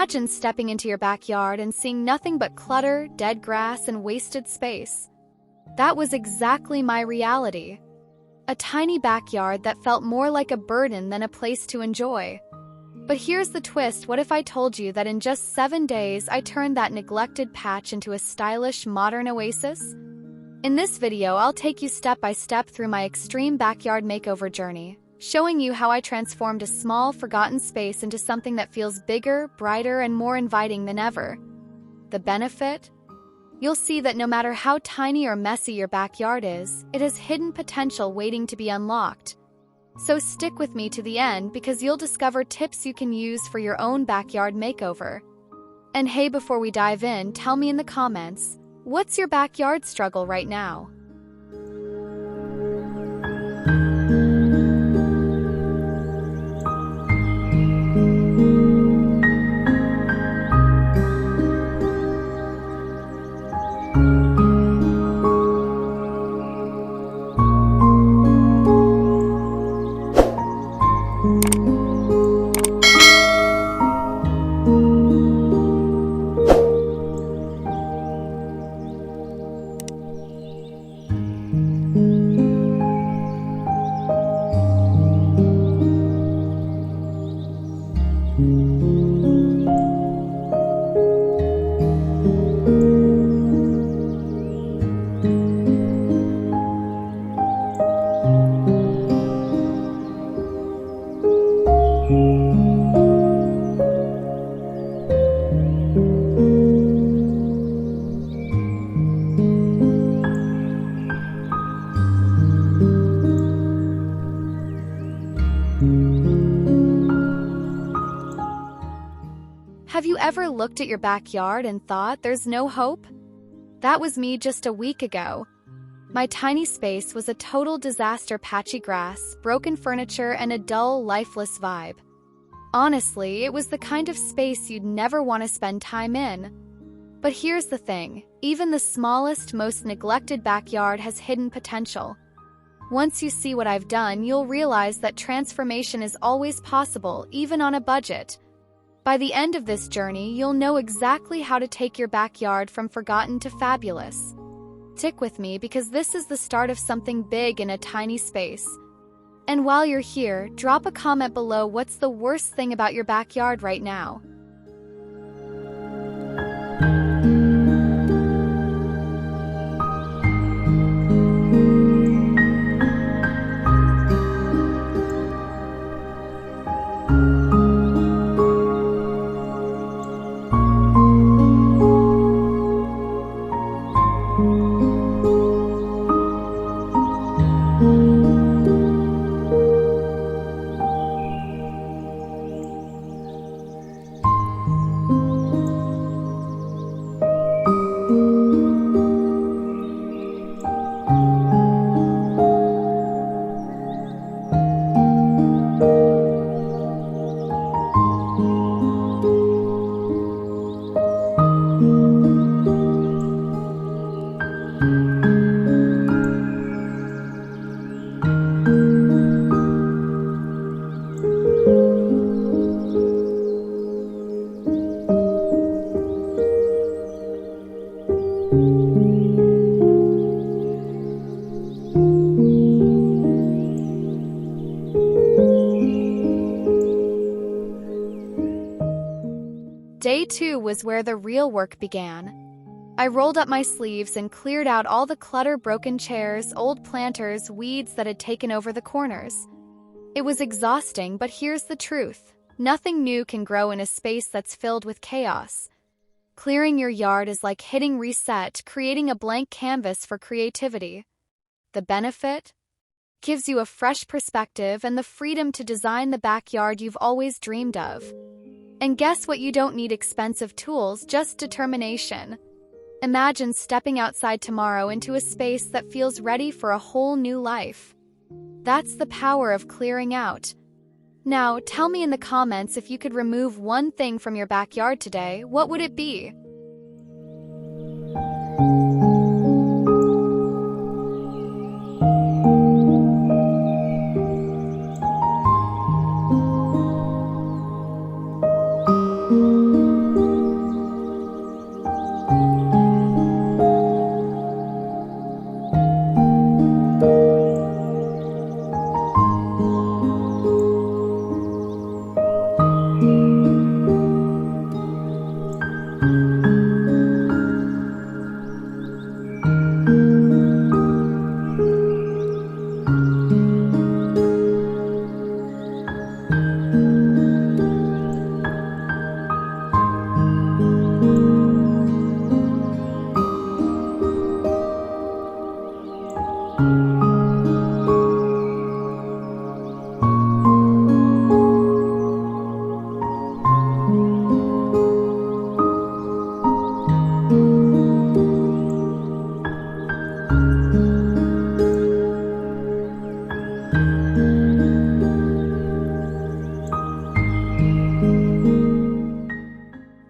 Imagine stepping into your backyard and seeing nothing but clutter, dead grass, and wasted space. That was exactly my reality. A tiny backyard that felt more like a burden than a place to enjoy. But here's the twist: what if I told you that in just 7 days I turned that neglected patch into a stylish, modern oasis? In this video, I'll take you step by step through my extreme backyard makeover journey, showing you how I transformed a small, forgotten space into something that feels bigger, brighter, and more inviting than ever. The benefit? You'll see that no matter how tiny or messy your backyard is, it has hidden potential waiting to be unlocked. So stick with me to the end because you'll discover tips you can use for your own backyard makeover. And hey, before we dive in, tell me in the comments, what's your backyard struggle right now? Have you ever looked at your backyard and thought there's no hope? That was me just a week ago. My tiny space was a total disaster: patchy grass, broken furniture, and a dull, lifeless vibe. Honestly, it was the kind of space you'd never want to spend time in. But here's the thing: even the smallest, most neglected backyard has hidden potential. Once you see what I've done, you'll realize that transformation is always possible, even on a budget. By the end of this journey, you'll know exactly how to take your backyard from forgotten to fabulous. Stick with me because this is the start of something big in a tiny space. And while you're here, drop a comment below what's the worst thing about your backyard right now. Day 2 was where the real work began. I rolled up my sleeves and cleared out all the clutter: broken chairs, old planters, weeds that had taken over the corners. It was exhausting, but here's the truth: nothing new can grow in a space that's filled with chaos. Clearing your yard is like hitting reset, creating a blank canvas for creativity. The benefit? Gives you a fresh perspective and the freedom to design the backyard you've always dreamed of. And guess what? You don't need expensive tools, just determination. Imagine stepping outside tomorrow into a space that feels ready for a whole new life. That's the power of clearing out. Now, tell me in the comments, if you could remove one thing from your backyard today, what would it be?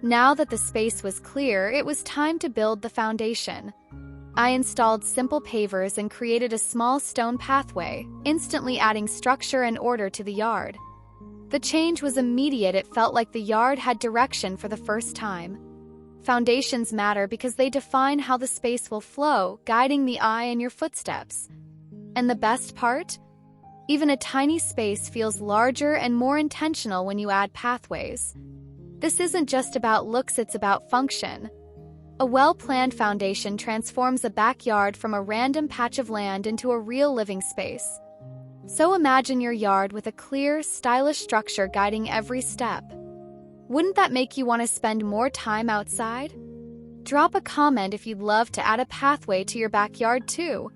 Now that the space was clear, it was time to build the foundation. I installed simple pavers and created a small stone pathway, instantly adding structure and order to the yard. The change was immediate. It felt like the yard had direction for the first time. Foundations matter because they define how the space will flow, guiding the eye and your footsteps. And the best part? Even a tiny space feels larger and more intentional when you add pathways. This isn't just about looks, it's about function. A well-planned foundation transforms a backyard from a random patch of land into a real living space. So imagine your yard with a clear, stylish structure guiding every step. Wouldn't that make you want to spend more time outside? Drop a comment if you'd love to add a pathway to your backyard too.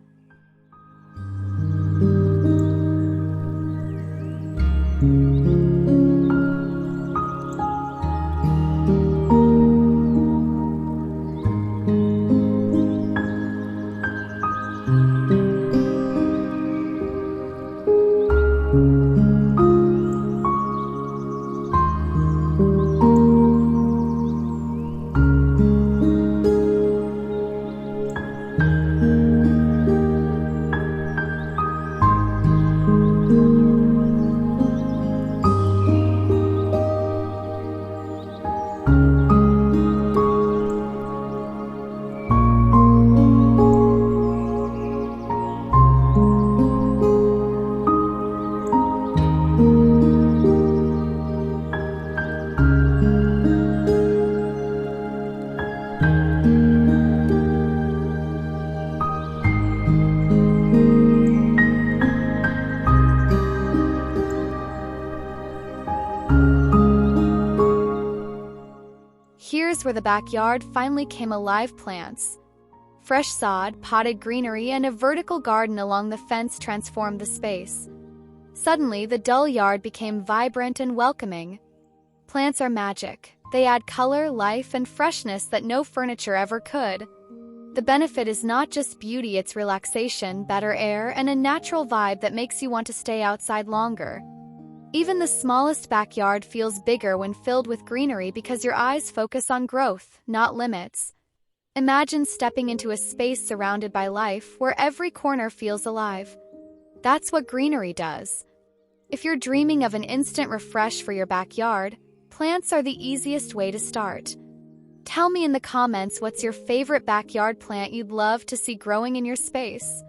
Here's where the backyard finally came alive. Plants, fresh sod, potted greenery, and a vertical garden along the fence transformed the space. Suddenly, the dull yard became vibrant and welcoming. Plants are magic. They add color, life, and freshness that no furniture ever could. The benefit is not just beauty, it's relaxation, better air, and a natural vibe that makes you want to stay outside longer. Even the smallest backyard feels bigger when filled with greenery because your eyes focus on growth, not limits. Imagine stepping into a space surrounded by life where every corner feels alive. That's what greenery does. If you're dreaming of an instant refresh for your backyard, plants are the easiest way to start. Tell me in the comments what's your favorite backyard plant you'd love to see growing in your space.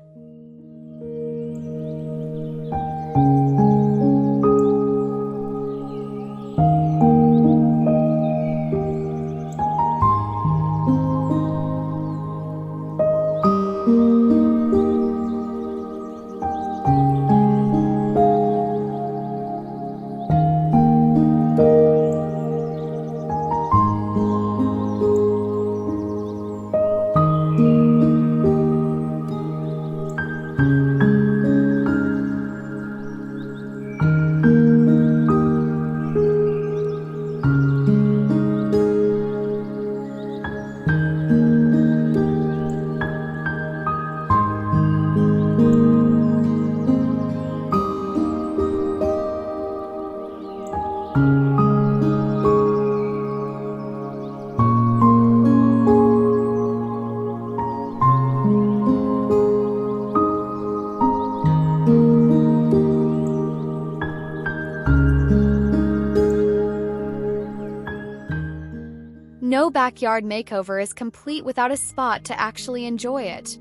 No backyard makeover is complete without a spot to actually enjoy it.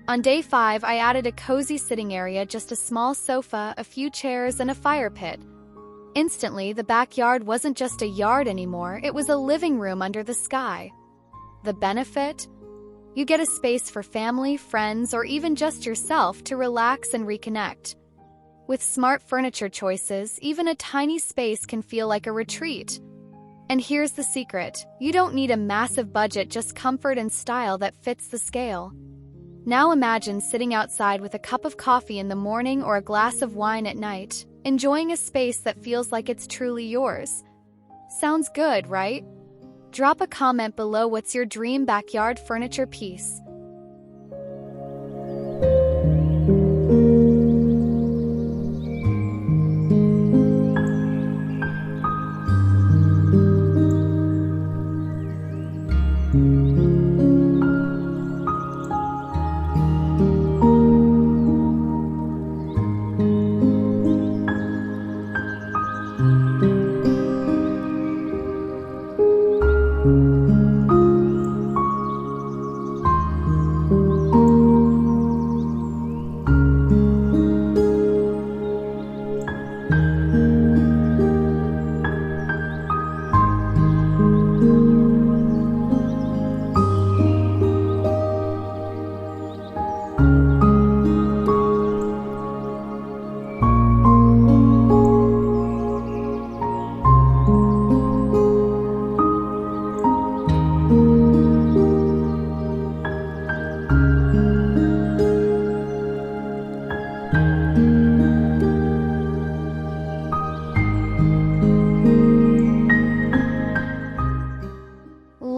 On day 5, I added a cozy sitting area, just a small sofa, a few chairs, and a fire pit. Instantly, the backyard wasn't just a yard anymore, it was a living room under the sky. The benefit? You get a space for family, friends, or even just yourself to relax and reconnect. With smart furniture choices, even a tiny space can feel like a retreat. And here's the secret: you don't need a massive budget, just comfort and style that fits the scale. Now imagine sitting outside with a cup of coffee in the morning or a glass of wine at night, enjoying a space that feels like it's truly yours. Sounds good, right? Drop a comment below. What's your dream backyard furniture piece?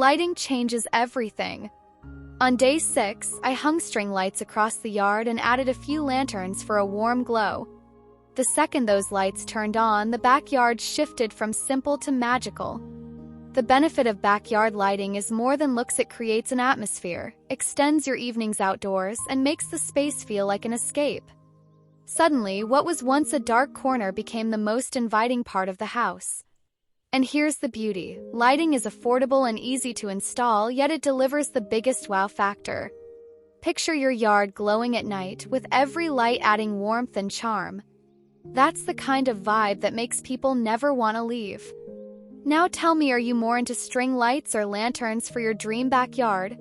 Lighting changes everything. On day 6, I hung string lights across the yard and added a few lanterns for a warm glow. The second those lights turned on, the backyard shifted from simple to magical. The benefit of backyard lighting is more than looks. It creates an atmosphere, extends your evenings outdoors, and makes the space feel like an escape. Suddenly, what was once a dark corner became the most inviting part of the house. And here's the beauty. Lighting is affordable and easy to install, yet it delivers the biggest wow factor. Picture your yard glowing at night, with every light adding warmth and charm. That's the kind of vibe that makes people never want to leave. Now tell me, are you more into string lights or lanterns for your dream backyard?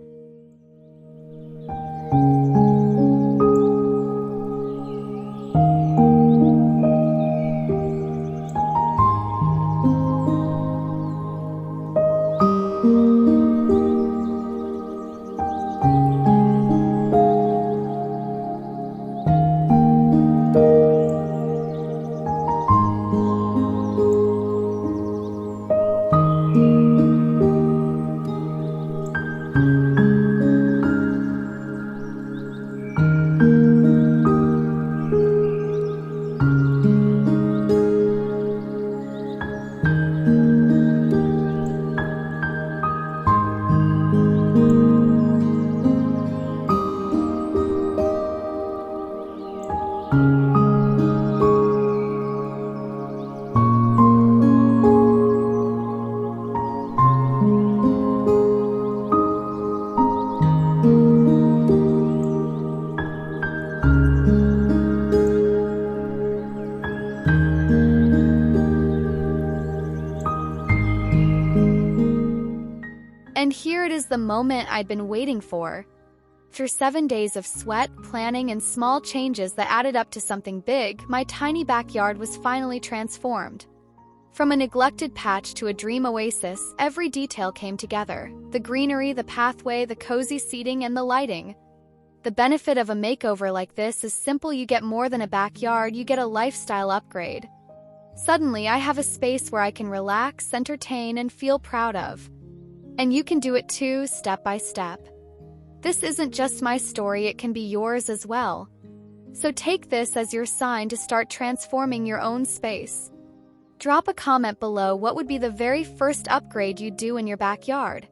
And here it is, the moment I'd been waiting for. After 7 days of sweat, planning, and small changes that added up to something big, my tiny backyard was finally transformed. From a neglected patch to a dream oasis, every detail came together. The greenery, the pathway, the cozy seating, and the lighting. The benefit of a makeover like this is simple. You get more than a backyard, you get a lifestyle upgrade. Suddenly, I have a space where I can relax, entertain, and feel proud of. And you can do it too, step by step. This isn't just my story, it can be yours as well. So take this as your sign to start transforming your own space. Drop a comment below. What would be the very first upgrade you'd do in your backyard?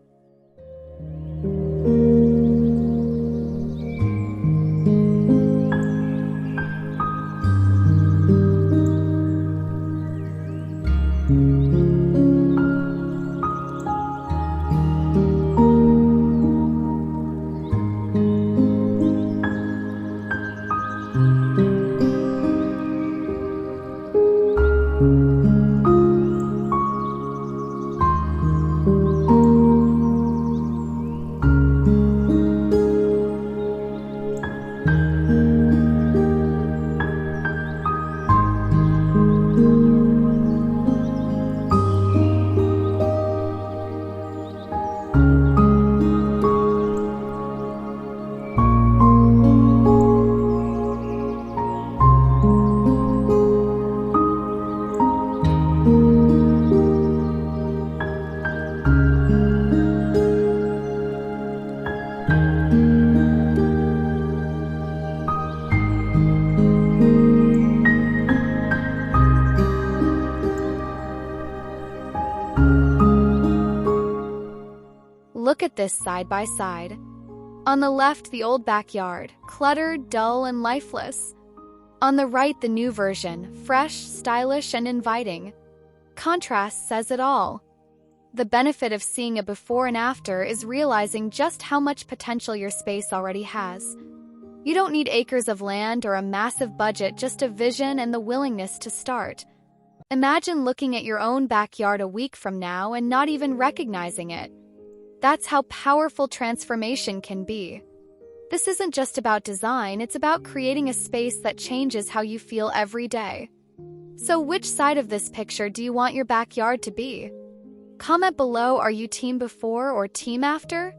Look at this side by side. On the left, the old backyard, cluttered, dull, and lifeless. On the right, the new version, fresh, stylish, and inviting. Contrast says it all. The benefit of seeing a before and after is realizing just how much potential your space already has. You don't need acres of land or a massive budget, just a vision and the willingness to start. Imagine looking at your own backyard a week from now and not even recognizing it. That's how powerful transformation can be. This isn't just about design, it's about creating a space that changes how you feel every day. So which side of this picture do you want your backyard to be? Comment below, are you team before or team after?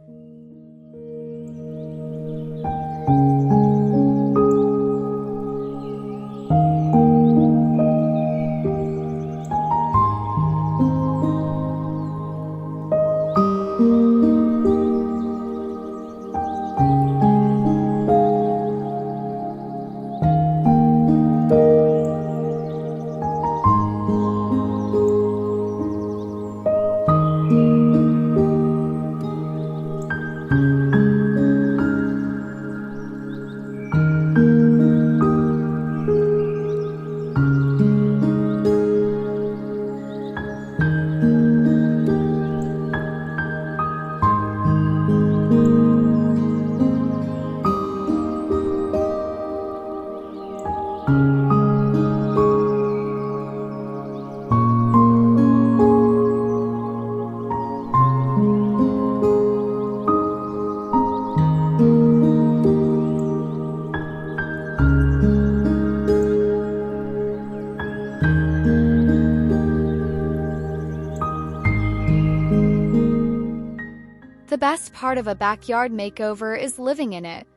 The best part of a backyard makeover is living in it.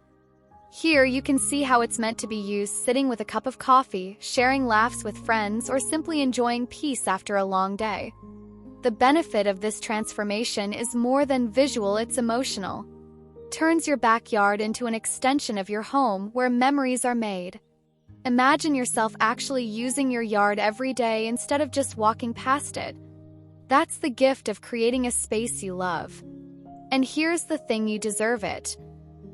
Here you can see how it's meant to be used, sitting with a cup of coffee, sharing laughs with friends, or simply enjoying peace after a long day. The benefit of this transformation is more than visual, it's emotional. Turns your backyard into an extension of your home where memories are made. Imagine yourself actually using your yard every day instead of just walking past it. That's the gift of creating a space you love. And here's the thing, you deserve it.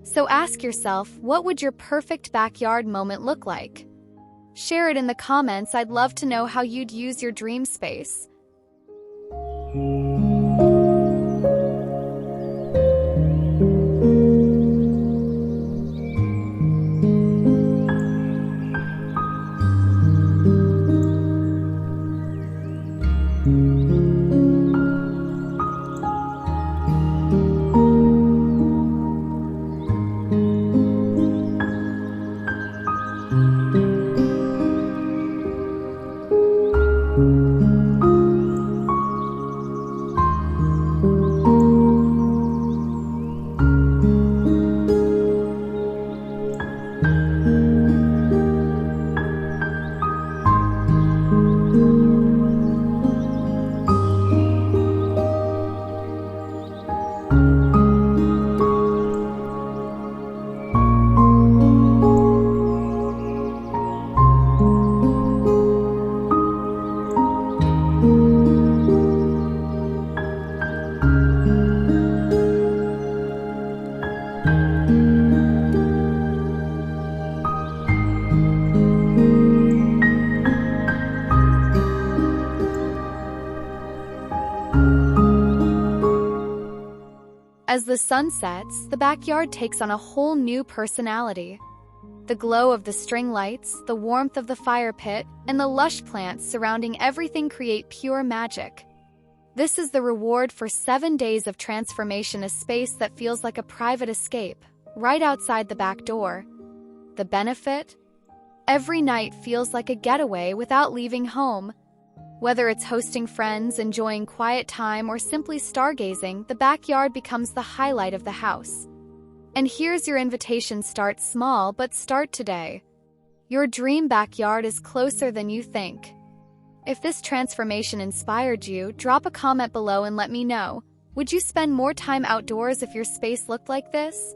So ask yourself, what would your perfect backyard moment look like? Share it in the comments, I'd love to know how you'd use your dream space. As the sun sets, the backyard takes on a whole new personality. The glow of the string lights, the warmth of the fire pit, and the lush plants surrounding everything create pure magic. This is the reward for 7 days of transformation, a space that feels like a private escape, right outside the back door. The benefit? Every night feels like a getaway without leaving home. Whether it's hosting friends, enjoying quiet time, or simply stargazing, the backyard becomes the highlight of the house. And here's your invitation: start small, but start today. Your dream backyard is closer than you think. If this transformation inspired you, drop a comment below and let me know. Would you spend more time outdoors if your space looked like this?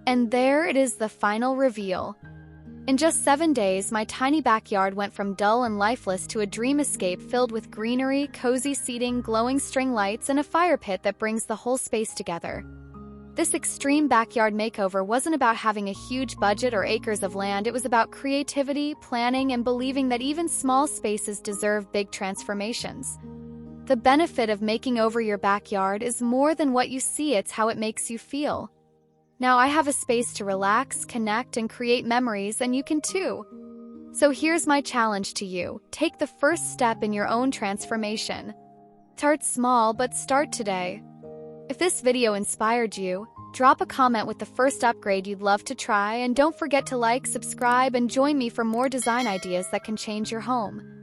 And there it is, the final reveal. In just 7 days, my tiny backyard went from dull and lifeless to a dream escape filled with greenery, cozy seating, glowing string lights, and a fire pit that brings the whole space together. This extreme backyard makeover wasn't about having a huge budget or acres of land. It was about creativity, planning, and believing that even small spaces deserve big transformations. The benefit of making over your backyard is more than what you see, it's how it makes you feel. Now I have a space to relax, connect, and create memories, and you can too. So here's my challenge to you. Take the first step in your own transformation. Start small, but start today. If this video inspired you, drop a comment with the first upgrade you'd love to try, and don't forget to like, subscribe, and join me for more design ideas that can change your home.